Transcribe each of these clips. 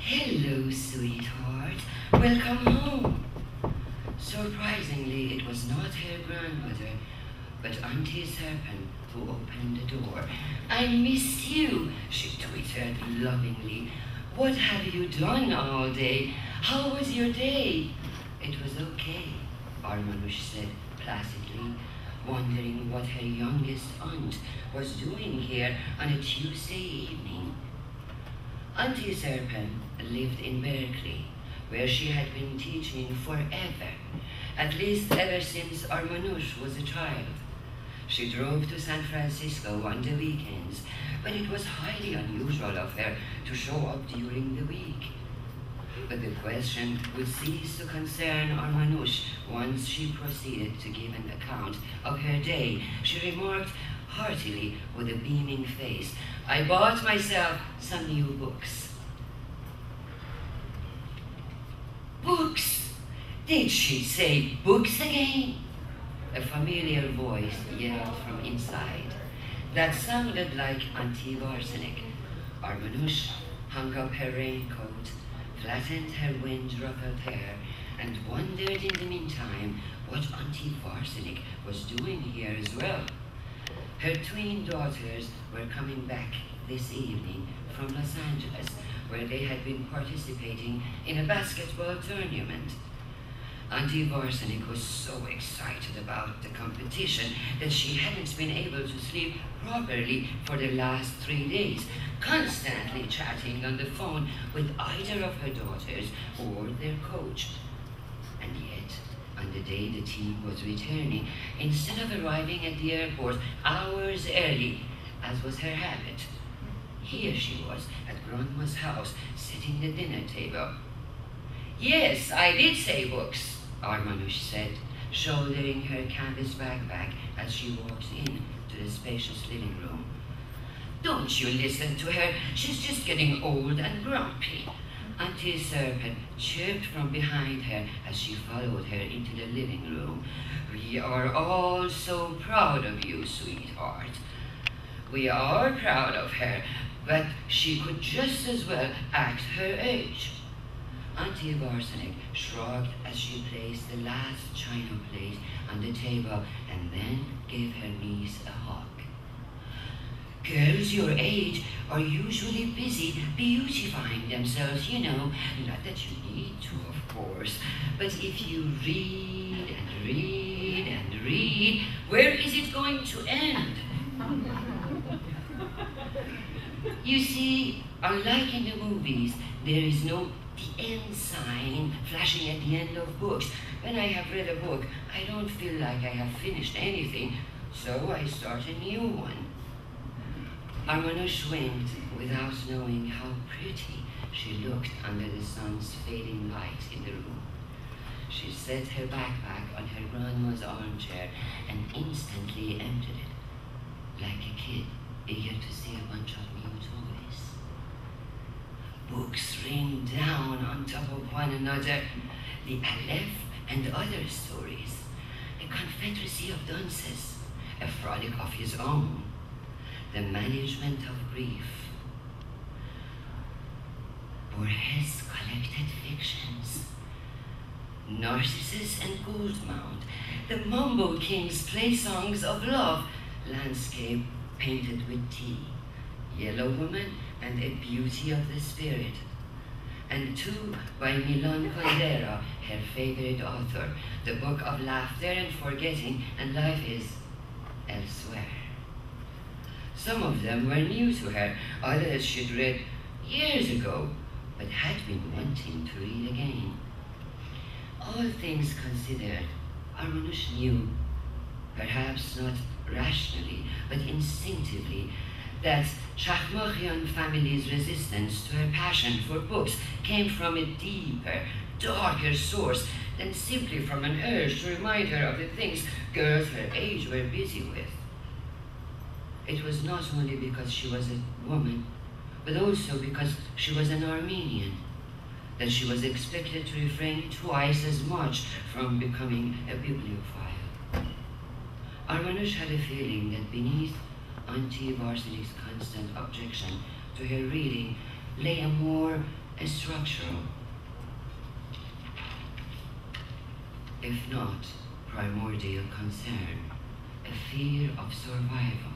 Hello, sweetheart. Welcome home. Surprisingly, it was not her grandmother, but Auntie Serpent who opened the door. I miss you, she twittered lovingly. What have you done all day? How was your day? It was okay, Armanush said placidly, wondering what her youngest aunt was doing here on a Tuesday evening. Auntie Serpent lived in Berkeley, where she had been teaching forever, at least ever since Armanush was a child. She drove to San Francisco on the weekends, but it was highly unusual of her to show up during the week. But the question would cease to concern Armanush once she proceeded to give an account of her day. She remarked heartily with a beaming face, I bought myself some new books. Books? Did she say books again? A familiar voice yelled from inside. That sounded like Auntie Varsanik. Armanush hung up her raincoat, flattened her wind-ruffled hair, and wondered in the meantime what Auntie Varsanik was doing here as well. Her twin daughters were coming back this evening from Los Angeles, where they had been participating in a basketball tournament. Auntie Varsanik was so excited about the competition that she hadn't been able to sleep properly for the last 3 days, constantly chatting on the phone with either of her daughters or their coach. And yet, on the day the team was returning, instead of arriving at the airport hours early, as was her habit, here she was at Grandma's house, setting the dinner table. Yes, I did say books, Armanush said, shouldering her canvas backpack as she walked in to the spacious living room. Don't you listen to her, she's just getting old and grumpy. Auntie Serpent chirped from behind her as she followed her into the living room. We are all so proud of you, sweetheart. We are proud of her, but she could just as well act her age. Auntie Varsanik shrugged as she placed the last china plate on the table and then gave her niece a hug. Girls your age are usually busy beautifying themselves, you know. Not that you need to, of course. But if you read and read and read, where is it going to end? You see, unlike in the movies, there is no the end sign flashing at the end of books. When I have read a book, I don't feel like I have finished anything, so I start a new one. Armanush winked without knowing how pretty she looked under the sun's fading light in the room. She set her backpack on her grandma's armchair and instantly emptied it, like a kid eager to see a bunch of new toys. Books rained down on top of one another, the Elif and other stories, a confederacy of dunces, a frolic of his own, the management of grief, Borges' collected fictions, Narcissus and Goldmount, the Mumbo King's play songs of love, landscape painted with tea, Yellow Woman and A Beauty of the Spirit, and two by Milan Kundera, her favorite author, The Book of Laughter and Forgetting and Life is Elsewhere. Some of them were new to her, others she'd read years ago, but had been wanting to read again. All things considered, Armanush knew, perhaps not rationally, but instinctively, that Chachmokhian family's resistance to her passion for books came from a deeper, darker source than simply from an urge to remind her of the things girls her age were busy with. It was not only because she was a woman, but also because she was an Armenian, that she was expected to refrain twice as much from becoming a bibliophile. Armanush had a feeling that beneath Auntie Varsanik's constant objection to her reading lay a more a structural, if not primordial concern, a fear of survival.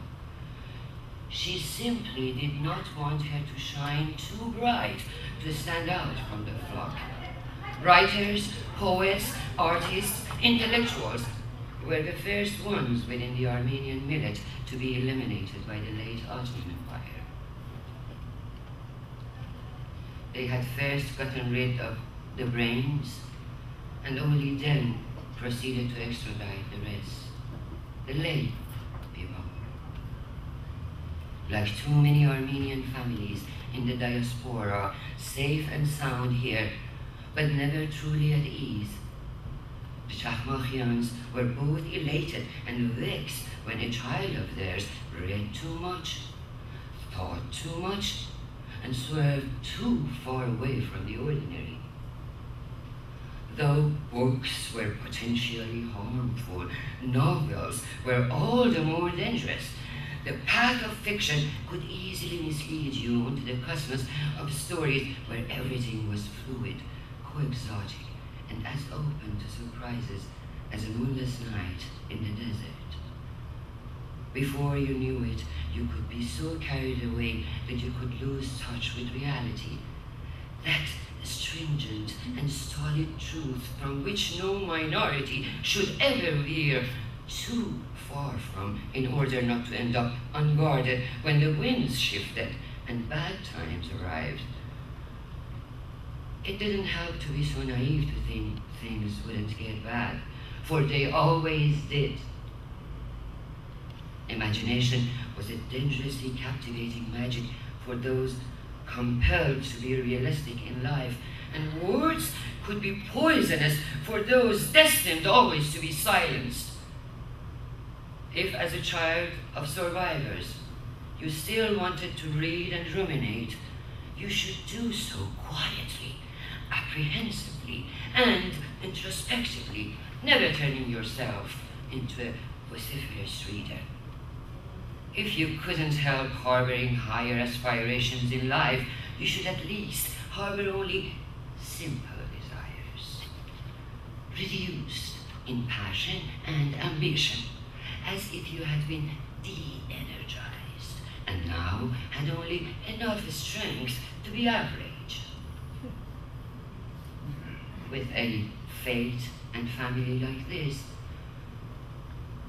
She simply did not want her to shine too bright to stand out from the flock. Writers, poets, artists, intellectuals were the first ones within the Armenian millet to be eliminated by the late Ottoman Empire. They had first gotten rid of the brains and only then proceeded to extradite the rest, the lay people. Like too many Armenian families in the diaspora, safe and sound here, but never truly at ease. The Chahmachians were both elated and vexed when a child of theirs read too much, thought too much, and swerved too far away from the ordinary. Though books were potentially harmful, novels were all the more dangerous. The path of fiction could easily mislead you onto the cosmos of stories where everything was fluid, co-exotic, and as open to surprises as a moonless night in the desert. Before you knew it, you could be so carried away that you could lose touch with reality. That stringent and stolid truth from which no minority should ever veer too far from in order not to end up unguarded when the winds shifted and bad times arrived. It didn't help to be so naive to think things wouldn't get bad, for they always did. Imagination was a dangerously captivating magic for those compelled to be realistic in life, and words could be poisonous for those destined always to be silenced. If, as a child of survivors, you still wanted to read and ruminate, you should do so quietly, apprehensively, and introspectively, never turning yourself into a vociferous reader. If you couldn't help harboring higher aspirations in life, you should at least harbor only simple desires, reduced in passion and ambition, as if you had been de-energized and now had only enough strength to be average. With a fate and family like this,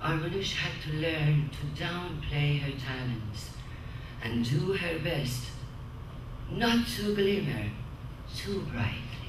Armanush had to learn to downplay her talents and do her best not to glimmer too brightly.